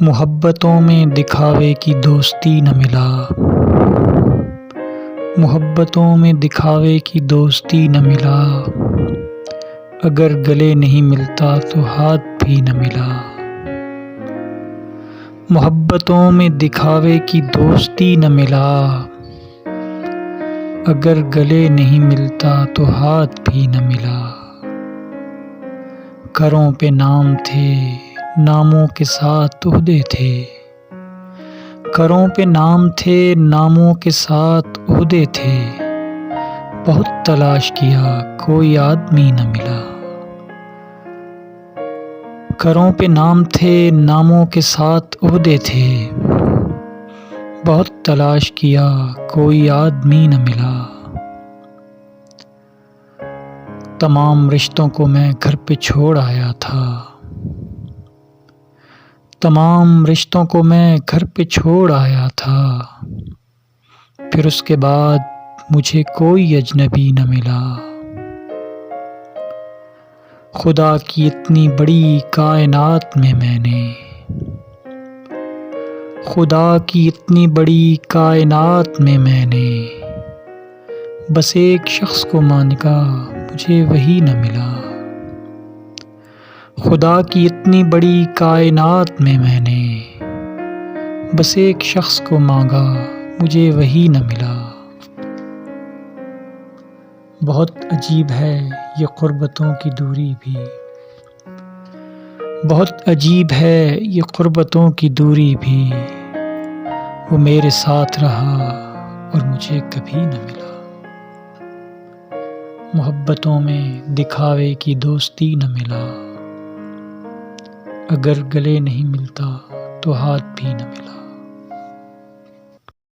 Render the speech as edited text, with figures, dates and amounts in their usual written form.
محبتوں میں دکھاوے کی دوستی نہ ملا، محبتوں میں دکھاوے کی دوستی نہ ملا، اگر گلے نہیں ملتا تو ہاتھ بھی نہ ملا۔ محبتوں میں دکھاوے کی دوستی نہ ملا، اگر گلے نہیں ملتا تو ہاتھ بھی نہ ملا۔ کروں پہ نام تھے، ناموں کے ساتھ عہدے تھے، کروں پہ نام تھے، ناموں کے ساتھ عہدے تھے، بہت تلاش کیا کوئی آدمی نہ ملا۔ کروں پہ نام تھے، ناموں کے ساتھ عہدے تھے، بہت تلاش کیا کوئی آدمی نہ ملا۔ تمام رشتوں کو میں گھر پہ چھوڑ آیا تھا، تمام رشتوں کو میں گھر پہ چھوڑ آیا تھا، پھر اس کے بعد مجھے کوئی اجنبی نہ ملا۔ خدا کی اتنی بڑی کائنات میں میں نے، خدا کی اتنی بڑی کائنات میں میں نے، بس ایک شخص کو مانگا مجھے وہی نہ ملا۔ خدا کی اتنی بڑی کائنات میں میں نے، بس ایک شخص کو مانگا مجھے وہی نہ ملا۔ بہت عجیب ہے یہ قربتوں کی دوری بھی، بہت عجیب ہے یہ قربتوں کی دوری بھی، وہ میرے ساتھ رہا اور مجھے کبھی نہ ملا۔ محبتوں میں دکھاوے کی دوستی نہ ملا، اگر گلے نہیں ملتا تو ہاتھ بھی نہ ملا۔